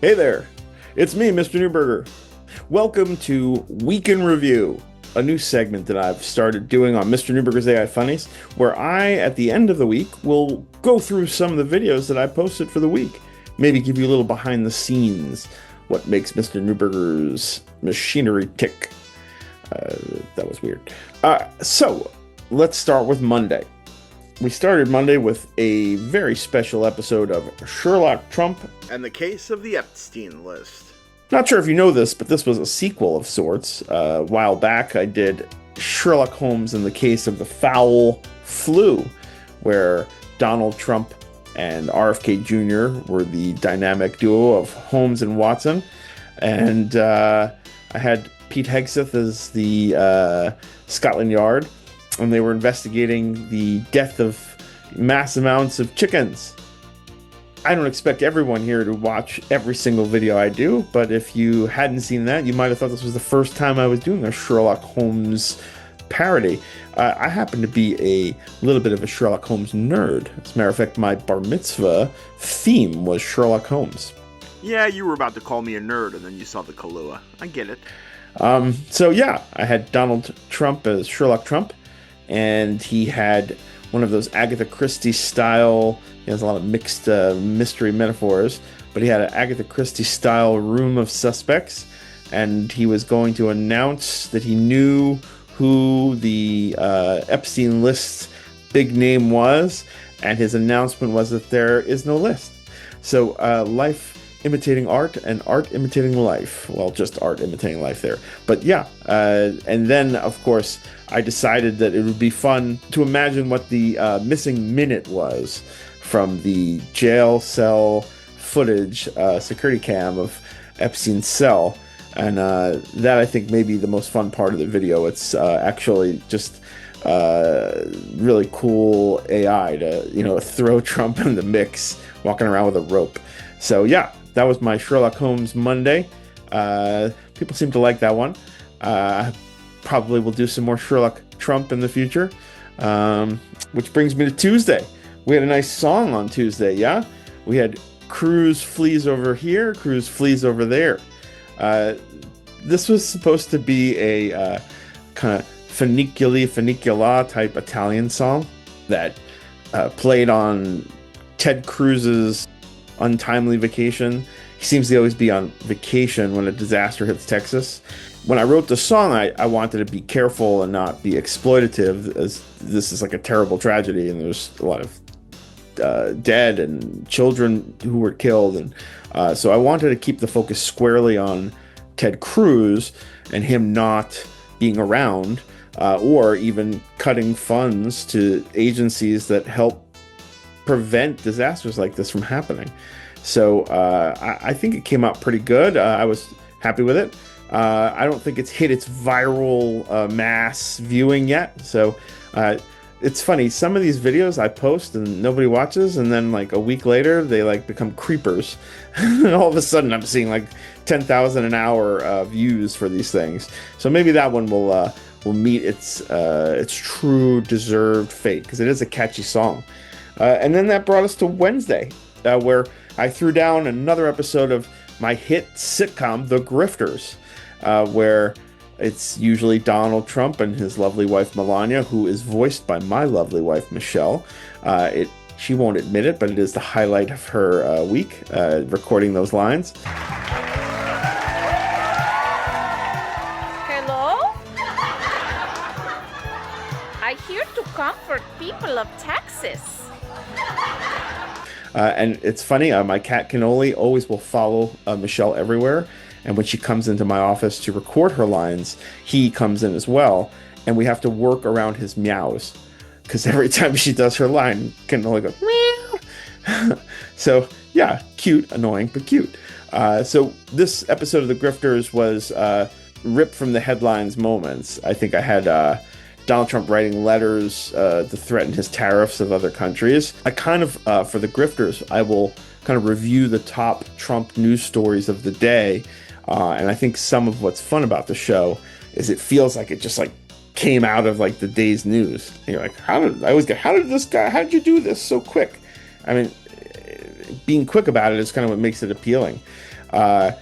Hey there, it's me, Mr. Newberger. Welcome to Week in Review, a new segment that I've started doing on Mr. Newberger's AI Funnies, where I, at the end of the week, will go through some of the videos that I posted for the week. Maybe give you a little behind the scenes, what makes Mr. Newberger's machinery tick. That was weird. So, let's start with Monday. We started Monday with a very special episode of Sherlock Trump And the case of the Epstein list. Not sure if you know this, but this was a sequel of sorts. A while back, I did Sherlock Holmes in the case of the foul flu, where Donald Trump and RFK Jr. were the dynamic duo of Holmes and Watson. And I had Pete Hegseth as the Scotland Yard, and they were investigating the death of mass amounts of chickens. I don't expect everyone here to watch every single video I do, but if you hadn't seen that, you might have thought this was the first time I was doing a Sherlock Holmes parody. I happen to be a little bit of a Sherlock Holmes nerd. As a matter of fact, my bar mitzvah theme was Sherlock Holmes. Yeah, you were about to call me a nerd and then you saw the Kahlua. I get it. So yeah, I had Donald Trump as Sherlock Trump, and he had one of those Agatha Christie style, he has a lot of mixed mystery metaphors, but he had an Agatha Christie style room of suspects, and he was going to announce that he knew who the Epstein list big name was, and his announcement was that there is no list. So life imitating art and art imitating life. Well, just art imitating life there. But yeah, and then, of course, I decided that it would be fun to imagine what the missing minute was from the jail cell footage, security cam of Epstein's cell. And that, I think, may be the most fun part of the video. It's actually just really cool AI to, throw Trump in the mix, walking around with a rope. So yeah, that was my Sherlock Holmes Monday. People seem to like that one. Probably will do some more Sherlock Trump in the future. Which brings me to Tuesday. We had a nice song on Tuesday, yeah? We had Cruz Flees Over Here, Cruz Flees Over There. This was supposed to be a kind of funicula type Italian song that played on Ted Cruz's untimely vacation. He seems to always be on vacation when a disaster hits Texas. When I wrote the song, I wanted to be careful and not be exploitative, as this is like a terrible tragedy and there's a lot of dead and children who were killed, and so I wanted to keep the focus squarely on Ted Cruz and him not being around, or even cutting funds to agencies that help prevent disasters like this from happening. So I think it came out pretty good. I was happy with it. I don't think it's hit its viral mass viewing yet. So it's funny. Some of these videos I post and nobody watches, and then like a week later they like become creepers, and all of a sudden I'm seeing like 10,000 an hour views for these things. So maybe that one will meet its true deserved fate, because it is a catchy song. And then that brought us to Wednesday, where I threw down another episode of my hit sitcom, The Grifters, where it's usually Donald Trump and his lovely wife, Melania, who is voiced by my lovely wife, Michelle. She won't admit it, but it is the highlight of her week, recording those lines. Hello? I'm here to comfort people of Texas. And it's funny, my cat Cannoli always will follow Michelle everywhere. And when she comes into my office to record her lines, he comes in as well. And we have to work around his meows, because every time she does her line, Cannoli goes, meow. So, yeah, cute, annoying, but cute. So this episode of The Grifters was ripped from the headlines moments. I think I had Donald Trump writing letters to threaten his tariffs of other countries. I kind of, for The Grifters, I will kind of review the top Trump news stories of the day. And I think some of what's fun about the show is it feels like it just like came out of like the day's news. And you're like, how did you do this so quick? I mean, being quick about it is kind of what makes it appealing. The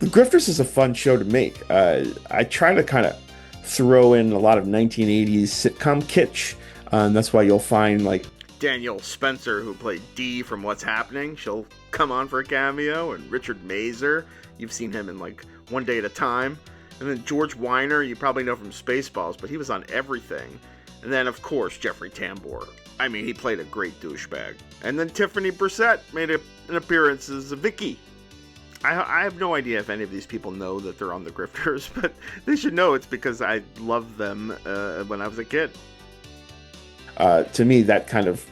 Grifters is a fun show to make. I try to kind of throw in a lot of 1980s sitcom kitsch. That's why you'll find like Daniel Spencer, who played Dee from What's Happening, she'll come on for a cameo, and Richard Mazer, you've seen him in like One Day at a Time, and then George Weiner, you probably know from Spaceballs, but he was on everything, and then of course Jeffrey Tambor. I mean, he played a great douchebag. And then Tiffany Brissett made an appearance as Vicky. I have no idea if any of these people know that they're on the Grifters, but they should know it's because I loved them when I was a kid. To me, that kind of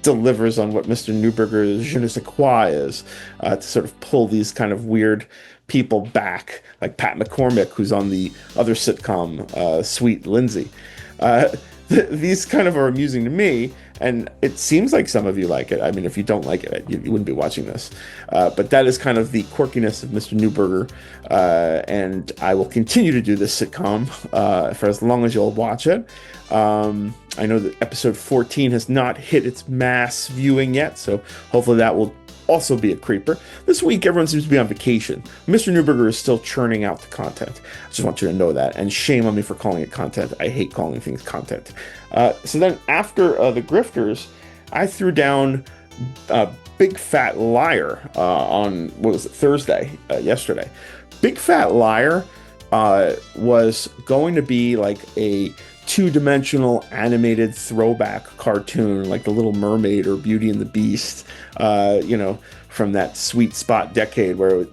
delivers on what Mr. Newberger's je ne sais quoi is, to sort of pull these kind of weird people back, like Pat McCormick, who's on the other sitcom, Sweet Lindsay. These kind of are amusing to me, and it seems like some of you like it. I mean, if you don't like it, you wouldn't be watching this. But that is kind of the quirkiness of Mr. Newberger, and I will continue to do this sitcom for as long as you'll watch it. I know that episode 14 has not hit its mass viewing yet, so hopefully that will also be a creeper. This week, everyone seems to be on vacation. Mr. Newberger is still churning out the content. I just want you to know that, and shame on me for calling it content. I hate calling things content. So then after the Grifters, I threw down Big Fat Liar on, what was it, Thursday, yesterday. Big Fat Liar was going to be like a two-dimensional animated throwback cartoon like The Little Mermaid or Beauty and the Beast, from that sweet spot decade where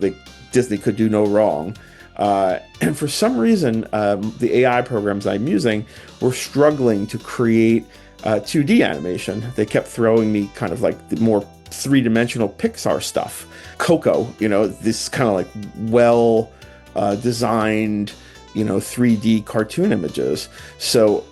Disney could do no wrong. And for some reason, the AI programs I'm using were struggling to create 2D animation. They kept throwing me kind of like the more three-dimensional Pixar stuff. Coco, this kind of like well-designed 3D cartoon images. So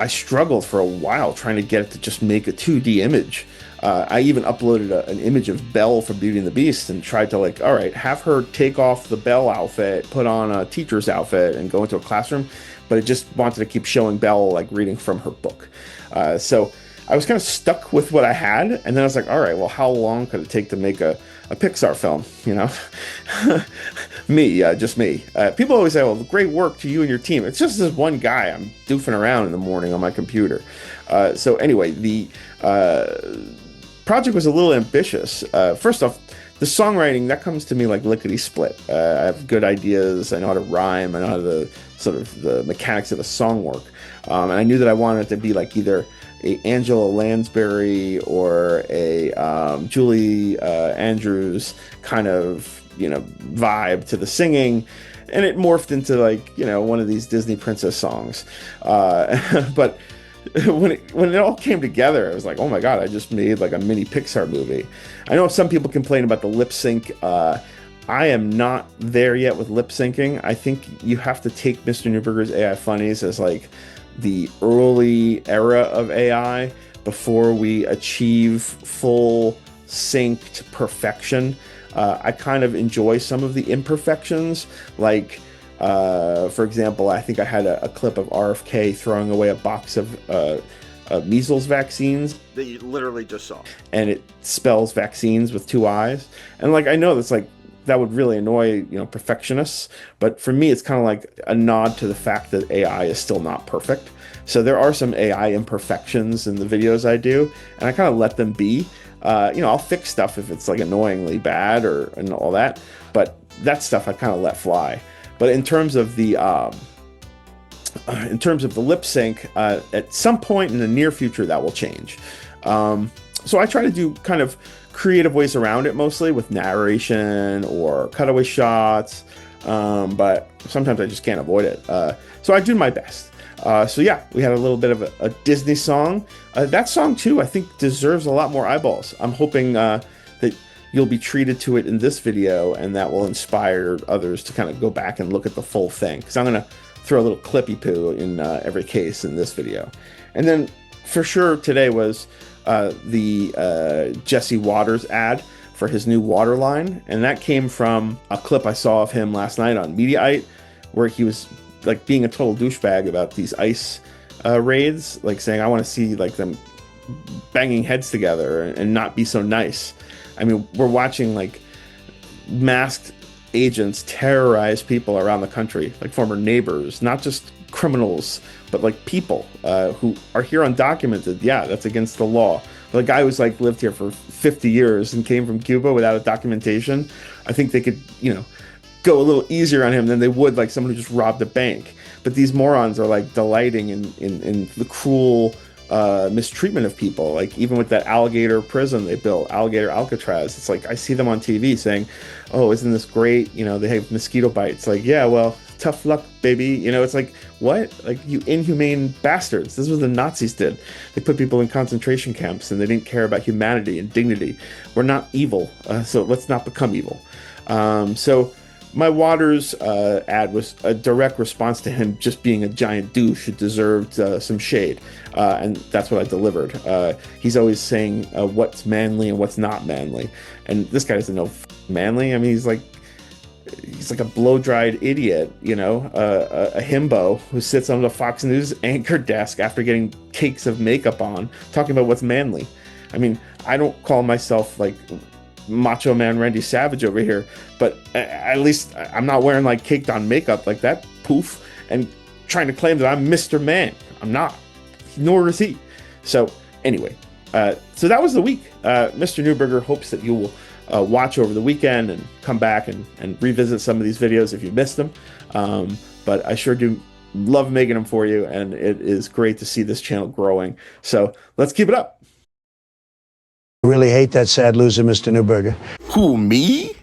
I struggled for a while trying to get it to just make a 2D image. I even uploaded an image of Belle from Beauty and the Beast and tried to all right, have her take off the Belle outfit, put on a teacher's outfit, and go into a classroom. But it just wanted to keep showing Belle reading from her book. So I was kind of stuck with what I had, and then I was like, all right, well, how long could it take to make a Pixar film, just me. People always say, well, great work to you and your team. It's just this one guy I'm doofing around in the morning on my computer. So anyway, the project was a little ambitious. First off, the songwriting, that comes to me like lickety-split. I have good ideas. I know how to rhyme. I know how to the mechanics of the song work. And I knew that I wanted it to be like either a Angela Lansbury or a Julie Andrews kind of vibe to the singing, and it morphed into one of these Disney princess songs. But when it all came together, I was like, oh my god, I just made like a mini Pixar movie. I know some people complain about the lip sync. I am not there yet with lip syncing. I think you have to take Mr. Newberger's AI Funnies as like the early era of AI before we achieve full synced perfection. I kind of enjoy some of the imperfections, like for example, I think I had a clip of RFK throwing away a box of measles vaccines that you literally just saw, and it spells vaccines with two eyes, and I know that's that would really annoy perfectionists, but for me it's kind of like a nod to the fact that AI is still not perfect. So there are some AI imperfections in the videos I do, and I kind of let them be. I'll fix stuff if it's annoyingly bad and all that, but that stuff I kind of let fly. But in terms of the lip sync, at some point in the near future that will change. So I try to do kind of creative ways around it, mostly with narration or cutaway shots, but sometimes I just can't avoid it. So I do my best. So yeah, we had a little bit of a Disney song. That song too, I think deserves a lot more eyeballs. I'm hoping that you'll be treated to it in this video, and that will inspire others to kind of go back and look at the full thing. Because I'm going to throw a little clippy poo in every case in this video. And then for sure today was the Jesse Waters ad for his new water line, and that came from a clip I saw of him last night on Mediaite, where he was being a total douchebag about these ice raids, saying I want to see them banging heads together and not be so nice. I mean, we're watching masked agents terrorize people around the country, like former neighbors, not just criminals, but like people who are here undocumented. Yeah, that's against the law. But the guy who's like lived here for 50 years and came from Cuba without a documentation, I think they could, go a little easier on him than they would like someone who just robbed a bank. But these morons are like delighting in the cruel mistreatment of people. Like even with that alligator prison they built, alligator Alcatraz, it's like I see them on TV saying, "Oh, isn't this great? They have mosquito bites." Like, yeah, well, tough luck, baby. It's like, what? Like, you inhumane bastards. This is what the Nazis did. They put people in concentration camps and they didn't care about humanity and dignity. We're not evil, so let's not become evil. So my Waters ad was a direct response to him just being a giant douche who deserved some shade, and that's what I delivered. He's always saying what's manly and what's not manly, and this guy doesn't know manly. I mean, he's like a blow-dried idiot, a himbo who sits on the Fox News anchor desk after getting cakes of makeup on, talking about what's manly. I mean, I don't call myself like Macho Man Randy Savage over here, but at least I'm not wearing like caked on makeup like that poof and trying to claim that I'm Mr. Man. I'm not, nor is he. So anyway, so that was the week. Mr. Newberger hopes that you will watch over the weekend and come back and revisit some of these videos if you missed them. But I sure do love making them for you, and it is great to see this channel growing. So let's keep it up. I really hate that sad loser, Mr. Newberger. Who, me?